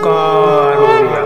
ओंकार ओडिया।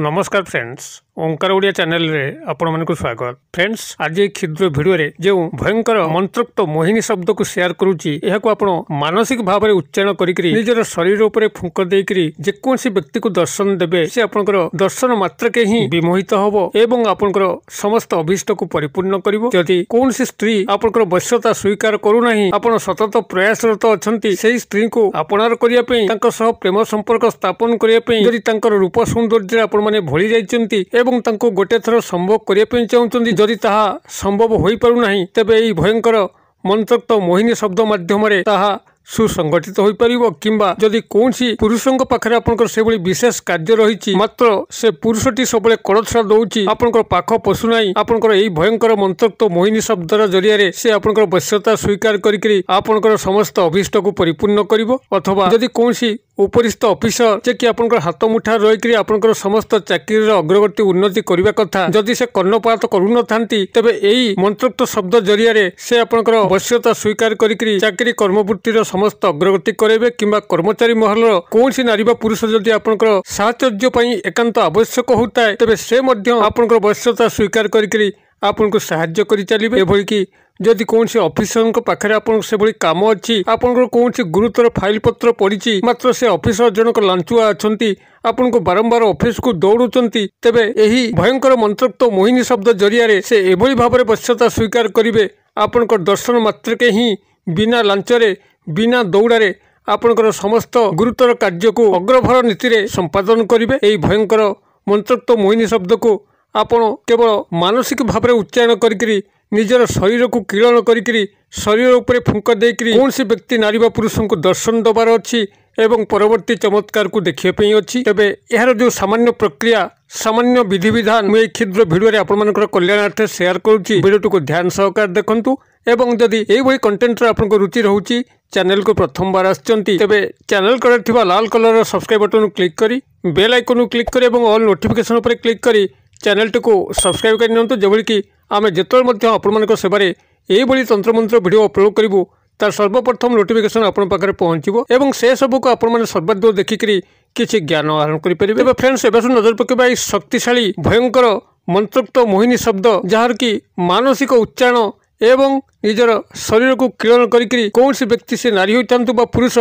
नमस्कार फ्रेंड्स, ओंकार ओडिया चैनल रे आपण मानक स्वागत। फ्रेंड्स, आज एक क्षुद्र वीडियो रे जो भयंकर मंत्रोक्त मोहिनी शब्द को शेयर करूची, एहा को आपण मानसिक भाव में उच्चारण करिकरी निजर शरीर ऊपर फुंक देकरी जेकोसी व्यक्ति को दर्शन देबे से आपनकर दर्शन मात्र के ही विमोहित हबो एवं आपनकर समस्त अभिष्ट को परिपूर्ण करिवो। यदि कोनसी स्त्री आपनकर वश्यता स्वीकार करू नाही, आपण सतत प्रयासरत अछंती सेही स्त्री को आपनार करिया पई तांको सह प्रेम संपर्क स्थापन करिया पई यदि तांकर रूप सौंदर्य आपण माने भोली जाइचंती एवं तांको गोटे थर संभव करिया पई चाहुचंती, जदि ताहा संभव होई पारु नाही तबे एई भयंकर मंत्रोक्त मोहिनी शब्द माध्यम रे ताहा सुसंगठित हो पारिबो। किंबा जदि कोनसी पुरुषंक पाखरे आपनकर से बळी विशेष कार्य रहिछि मात्र से पुरुषटी सबले कड़छड़ा दउछि आपनकर पाख पशु नाही, आपनकर एई भयंकर मंत्रोक्त मोहिनी शब्दर जरिया रे से आपनकर वश्यता स्वीकार करिकरी आपनकर समस्त अभिष्ट को परिपूर्ण करिवो। अथवा जदि कोनसी उपरिस्थ ऑफिसर जे कि आपनकर हाथ मुठा रहिकरी आपनकर समस्त चाकरी अग्रगति उन्नति करिवा कथा जदि से कर्णपात करू न थांती तबे एई मंत्रोक्त शब्द जरिया रे से आपनकर वश्यता स्वीकार करिकरी चाकरी कर्मवृत्तिर समस्त अग्रगति करेबे। किंबा कर्मचारी महलर कोनसी नारी बा पुरुष जदि आपनकर साहचर्य पई एकांत आवश्यक होताय तबे से मध्य आपनकर वश्यता स्वीकार करिकरी आपनको सहाय्य करि चलिबे। एभଳି कि जदि कोनसी ऑफिसर पाखरे आपन से बड़ी काम अच्छी आपन कोनसी गुरुतर फाइल पत्र पड़ी मात्र से ऑफिसर जनक लांचुआ अछंती आपन को बारंबार ऑफिस को दौड़ुचंती तेबे एही भयंकर मंत्रोक्त मोहिनी शब्द जरिया रे से एभଳି भाबरे वश्यता स्वीकार करिवे। आपन को दर्शन मात्र के ही बिना लांचरे बिना दौड़ारे आपन समस्त गुरुतर कार्य को अग्रभर नीति रे संपादन करिवे। एही भयंकर मंत्रोक्त मोहिनी शब्द को आपण केवल मानसिक भाव में उच्चारण करिकरी निजर शरीर को किरण करिकरी शरीर उपरे फुंक देकरी कोनसी व्यक्ति नारी बा पुरुष को दर्शन दबार अछि एवं परवर्ती चमत्कार को देखिए पे अछि। तबे एहार जो सामान्य प्रक्रिया सामान्य विधि विधान मैं क्षुद्र वीडियो रे आपण मानकर कल्याणार्थ शेयर करूची, वीडियो को ध्यान सहकार देखंतु एवं जदि एई भई कंटेंट रे आपनको रुचि रहउची चैनल को प्रथम बार आछंती तबे चैनल करे थिबा लाल कलर रो सब्सक्राइब बटन क्लिक करी बेल आइकन क्लिक करी एवं ऑल नोटिफिकेशन ऊपर क्लिक करी चैनल को सब्सक्राइब कर नियंतु, जेबोली कि आमे जेतोल मध्य आपण सेवारे एई भली तंत्र मंत्र वीडियो अपलोड करिवो तार सर्वप्रथम नोटिफिकेशन आपण पाखरे पहुंचीबो एवं से सब को आपण माने सर्वाधिक देखिकरी किछि ज्ञान आहरण करि परिबे। एबे फ्रेंड्स एबे नजर पकेबा ई शक्तिशाली भयंकर मंत्रोक्त मोहिनी शब्द जहार की मानसिक उच्चारण एवं निजर शरीर को किरण करिकरी कोनसी व्यक्ति से नारी होइतांतु बा पुरुष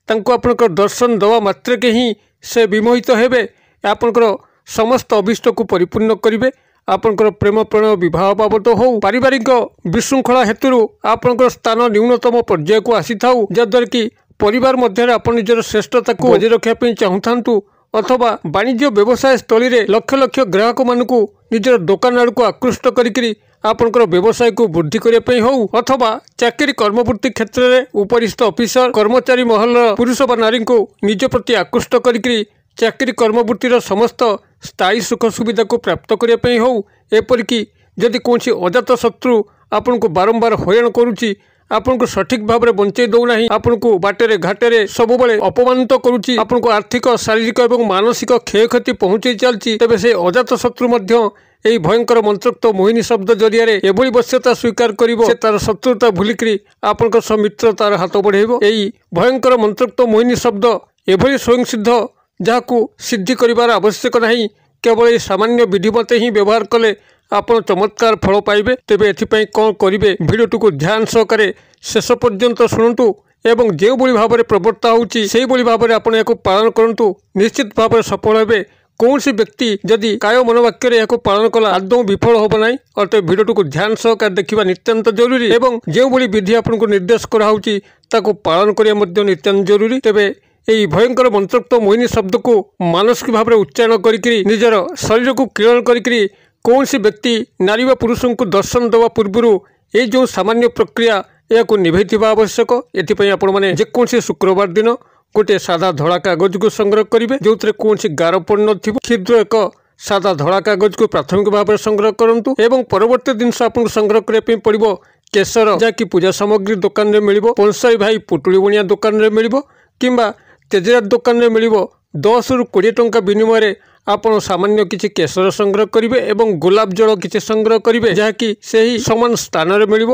तांको आपनकर दर्शन दवा मात्र के ही से विमोहित हेबे, आपनकर समस्त अभिष्ट को परिपूर्ण करिवे। आपनकर प्रेम प्रणय विवाह बाबद हो पारिवारिक विशृंखला हेतु आपनकर स्थान न्यूनतम पर्याय को आसी थाउ जद्वारा कि परिवार मध्य आप निजर श्रेष्ठता को बजाय रखा चाहूँ अथवा वाणिज्य व्यवसाय स्थली रे लक्ष लक्ष ग्राहक मानकु निजर दुकान आड़ को आकृष्ट करिकरी आपनकर व्यवसाय को वृद्धि करने हो अथवा चाकरी कर्मवृत्ति क्षेत्र में उपरिस्थ ऑफिसर कर्मचारी महल पुरुष व नारी को निज प्रति आकृष्ट करिकरी चाकरी कर्मवृत्तिर समस्त स्थायी सुख सुविधा को प्राप्त करने हो। एपरिकी जदि कौन अजात शत्रु आपन को बारंबार हैरान करुच्ची आपन को सठिक भाव में बंचे दौना आपन को बाटेरे घाटेरे सब बेले अपमानित करुच्ची आपन को आर्थिक शारीरिक और मानसिक क्षयक्षति पहुंचे चलती तेबे से अजात शत्रु मध्य एई भयंकर मंत्रोक्त मोहिनी शब्द जरिया रे एभली वश्यता स्वीकार करिवो से तार शत्रुता भूलिकरी आपन सह मित्रतार हाथ बढ़ेबो। एई भयंकर मंत्रोक्त मोहिनी शब्द एभली स्वयं सिद्ध जहां सिद्धि करिवार आवश्यक नहीं, केवल सामान्य विधिमते ही व्यवहार कले आपन चमत्कार फल पाइबे। तेबे एथिपई कौन करिवे वीडियो को ध्यान सहकारे शेष पर्यंत शुणु एवं जो भली भाव में प्रवर्ता होउची सेही भली भाव में आपन याको पालन करंतु, निश्चित भाव में सफल हेबे। कौन सी व्यक्ति जदि काय मनोवाक्य या पालन कला आदौ विफल होब ना, अतः वीडियो को ध्यान सहकार देखा नितांत जरूरी एवं जो भली विधि आपको निर्देश कराऊँगी ताको पालन करने नितांत जरूरी। तेबे यही भयंकर मंत्रोक्त मोहिनी शब्द को मानसिक भाव में उच्चारण करिकरी निजर शरीर को किरण करिकरी कौन सी व्यक्ति नारी व पुरुष को दर्शन देवा पूर्व ये जो सामान्य प्रक्रिया या निभे आवश्यक। एथिपई आपण माने जेकोसी शुक्रवार दिन गोटे सादा धड़ा कागज को संग्रह करेंगे जो कौन गार पड़ न क्षुद्र एक सादा धड़ा कागज को प्राथमिक भाव में संग्रह करूँ एवं परवर्ती दिन आपको संग्रह करने पड़ो केसर जहाँकि पूजा सामग्री दुकान में मिल पंसाई भाई पुटुली बुणिया दुकान में मिल कि तेजरात दुकान में मिल 10 ରୁ 20 टंका विनिमय आपण सामान्य किसी केसर संग्रह करेंगे एवं गोलाप जल किसी संग्रह करेंगे जहाँकि से ही समान स्थान में मिल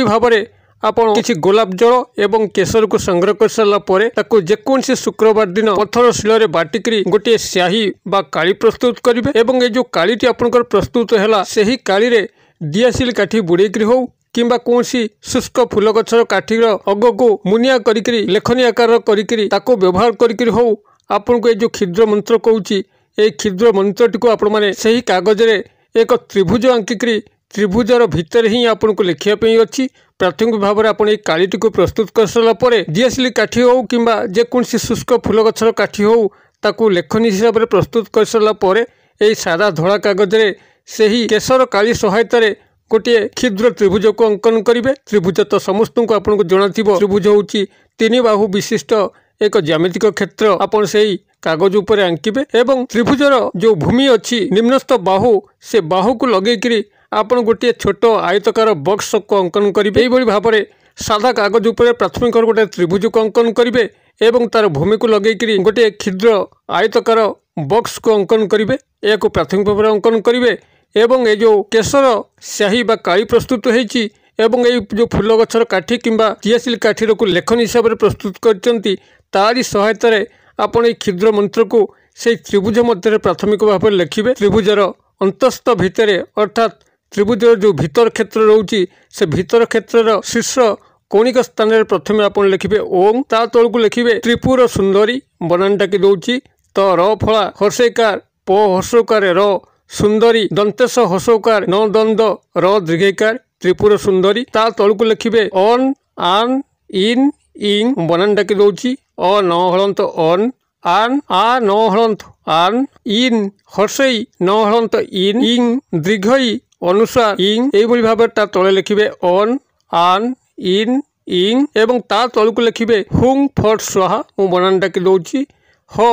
भाव में आपण किछि गोलाप जल एवं केसर को संग्रह कर सारा परे ताकू जेकोसी शुक्रवार दिन पत्थर शिल बाटिकी गोटे स्याही बा काली प्रस्तुत करेंगे। एवं ये जो कालीटी आपंकर प्रस्तुत है से काली रे दियासिल काठी बुड़ेक हो किंबा कौन शुष्क फूल गछर काठीर अग को मुनिया करी लेखनी आकार करको व्यवहार करी हो आपन को जो क्षुद्र मंत्र कहूँ ये क्षुद्र मंत्रटी को आपण मैंने से कागज रे एक त्रिभुज आंकिकी त्रिभुजर भितर ही आपन को लिखापी अच्छी। प्राथमिक भाव में आपड़ कालीटी को प्रस्तुत कर सारापर दियासिली काठी हो कि जेकोसी शुष्क फूल गछर काठी हो ताकू लेखनी हिसाब से प्रस्तुत कर सारापर यही सादा धड़ा कागज रे से ही केसर काली सहायता गोटे क्षुद्र त्रिभुज को अंकन करेंगे। त्रिभुज तो समस्त को आपको जना त्रिभुज होची 3 बाहु विशिष्ट एक ज्यामितिक क्षेत्र आपन से कागज उपर आंकिबे एवं त्रिभुजर जो भूमि अच्छी निम्नस्थ बाहु से बाहु को लगेकरी आपन गोटे छोट आयतकार बॉक्स को अंकन करेंगे। यही भाव में सादा कागज उपर प्राथमिक गोटे त्रिभुज को अंकन करेंगे एवं तार भूमि को लगेकरी गोटे क्षुद्र आयतकार बॉक्स को अंकन करेंगे। यह प्राथमिक भाव में अंकन करेंगे एवं ये जो केसर स्याही बा काली प्रस्तुत होती एवं ये जो फूल गछर काठी किंबा दियासिल काठीर को लेखन हिसाब से प्रस्तुत करती तारी सहायता आपन ये क्षुद्र मंत्र को से त्रिभुज मध्य प्राथमिक भाव में लिखिबे। त्रिभुजर अंतस्थ भितर अर्थात त्रिभुजर जो भीतर क्षेत्र रोची से भीतर क्षेत्र शीर्ष कौणिक स्थान में प्रथम आप लिखिबे ओम ता तल को लिखिबे त्रिपुर सुंदरी बनानटा की दौची तो र फला हर्षेकार प हर्षकार र सुंदरी दंतेश हर्षकार न दंद र दीर्घकार त्रिपुर सुंदरी ता तल को लिखिबे अन आन इन इंग बनानटा की दौची अ न हलंत अन आन आ न हलंत आन इन हर्षई न हलंत इन इंग दीर्घई अनुसार इंग यही भाव ता तले लिखिबे अन आन इन इंग एवं ता तल को लिखिबे हुंग फट स्वाहा मु बनानटा की दौची ह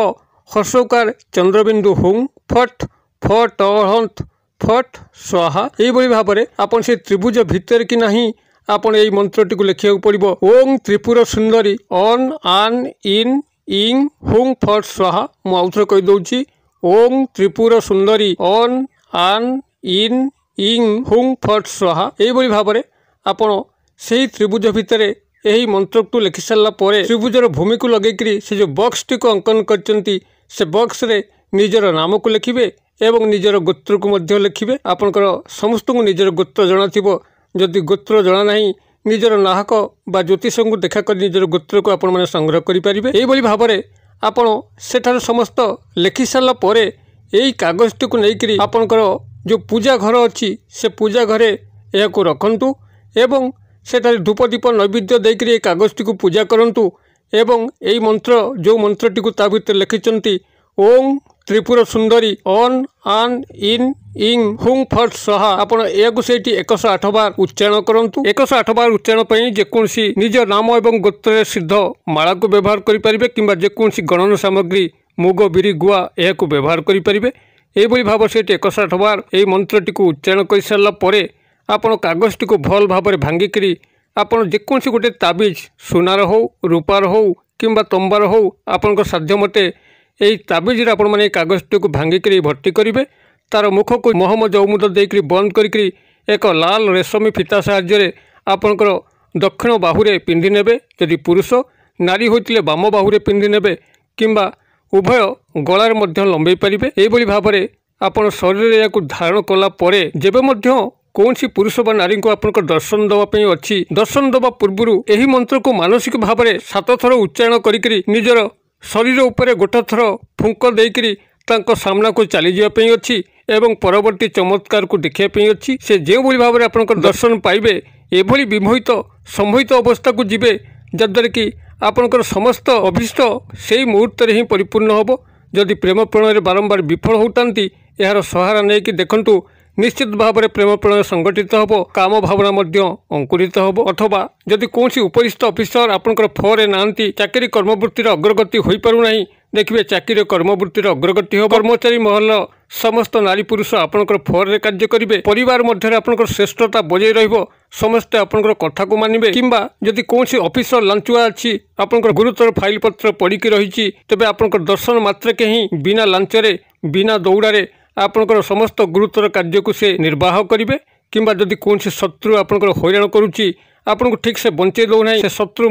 हर्षकार चंद्रबिंदु हुंग फट फट हंत फट स्वाहा यही भाव में आपन से त्रिभुज भितर कि नहीं आपन यही मंत्रटी को लिखा पड़ो ओम त्रिपुर सुंदरी अन आन इन इंग हुंग फट स्वाहा मु आउथरे कहि दउची ओम त्रिपुर सुंदरी अन आन इन इंग हुंग फट स्वाहा यही भाव में आपन से त्रिभुज भितर यही मंत्र को लिखि सारा त्रिभुजर भूमि को लगेकरी से जो बॉक्स टी को अंकन करचंती से बॉक्स रे निजर नाम को लिखिबे एवं निजर गोत्र को मध्य लिखिबे। आपनकर समस्त को निजर गोत्र जना थिबो जदि गोत्र जना नहीं निजर नाहक बा ज्योतिष को देखा कर निजर गोत्र को आपण माने संग्रह करि परिबे। एही भाव में आपण सेठार समस्त लिखि सारा परे एही कागजटी को नेइकरी आपनकर जो पूजा घर अच्छी से पूजा घरे यह को रखंतु एवं सेठार धूप दीप नैवेद्य देकरी कागजटी को पूजा करंतु एवं यही मंत्र जो मंत्रटी को ता भीतर लिखिचंती ओम त्रिपुर सुंदरी अन आन इन इंग हुंग फट स्वाहा आपण एक 108 बार उच्चारण करंतु। 108 बार उच्चारण पई जेकोसी निज नाम एवं गोत्र सिद्ध माला को व्यवहार करि परिबे किंबा जेकोसी गणन सामग्री मुग बिरी गुआ यह को व्यवहार करि परिबे। एही भाव से 108 बार यही मंत्रटी को उच्चारण कर सारा परे आपण कागजटी को भल भाव में भांगिकी आपण जेकोसी गोटे ताबिज सुनार हो रूपार हो किंबा तंबार हो आपण साध्य मते यही ताबिज आपण मैंने कागजटी को भांगिकी भर्ती करेंगे। तार मुख को महम जौमुद देकर बंद करी एक लाल रेशमी फिता साहाय्य आपणकर दक्षिण बाहुरे पिंधि नेबे यदि पुरुष नारी होइतिले बाम बाहुरे पिंधि नेबे किंबा उभय गलार मध्य लंबई पारिबे। एही भाव में आपण शरीर या धारण कला परे जेबे मध्य कौनसी पुरुष बा नारी को आपनकर दर्शन दवाई अच्छी दर्शन दवा पूर्व यही मंत्र को मानसिक भाव में 7 थर उच्चारण करी निजर शरीर उपरे गोटे थर फुंक देकरी तांको सामना को चली जावाई अच्छी एवं परवर्ती चमत्कार को देखापी अच्छी से जो भाव में आपनकर दर्शन पाइबे एभली विमोहित संमोहित अवस्था को जीवे जद्वारा कि आपनकर समस्त अभिष्ट से ही मुहूर्त ही परिपूर्ण होब। जदि प्रेम प्रणय बारंबार विफल होतांती यार सहारा नहीं देखंतु निश्चित भाव में प्रेम प्रणय संगठित होब काम भावना मध्य अंकुरित होब अथवा जदि कौन उपरिस्थ अफिसर आपनकर फरे नांती चाकरी कर्मवृत्तिर अग्रगति हो पारुना देखिए चाकरी कर्मवृत्तिर अग्रगति हो कर्मचारी महल समस्त नारी पुरुष आपनकर फरे कार्य करेंगे परिवार मध्य आपनकर श्रेष्ठता बजाय रहिबो समस्ते आपनकर कथा को मानिबे किंबा जदि कौन अफिसर लांचुआ अच्छी आपनकर गुरुतर फाइल पत्र पड़िकी रही तेबे आपनकर दर्शन मात्र के ही बिना लांचरे बिना दौड़ारे आपनकर समस्त गुरुतर कार्य को से निर्वाह करेंगे किंबा जदि कौन शत्रु आपनकर हैरान करुच्ची आपको ठीक से बंचे दौना से शत्रु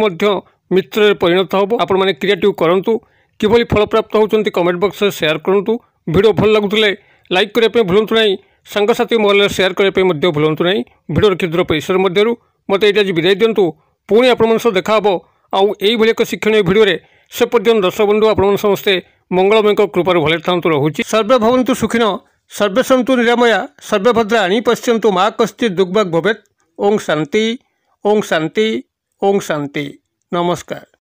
मित्र परिणत हम। आपण मैंने क्रिएटिव करूँ किभली फल प्राप्त होती कमेंट बॉक्स में शेयर करूँ। वीडियो भल लगुले लाइक करने भूलु ना, सांगसाथी महल शेयर करने भूलु ना। वीडियो क्षुद्र परिसर मध्य मत ये विदाय दिंतु। पुणी आपण देखा आउ यही एक शिक्षणीय भिडियो से पर्यटन दर्शक बंधु आपण समस्ते मंगलमय कृपार भले था रोचे। सर्वे भवन्तु सुखिन सर्वे सन्तु निरामया सर्वे भद्राणि पश्यन्तु मा कश्चित् दुर्भाग् भवेत्। ओं शांति ओं शांति ओं शांति। नमस्कार।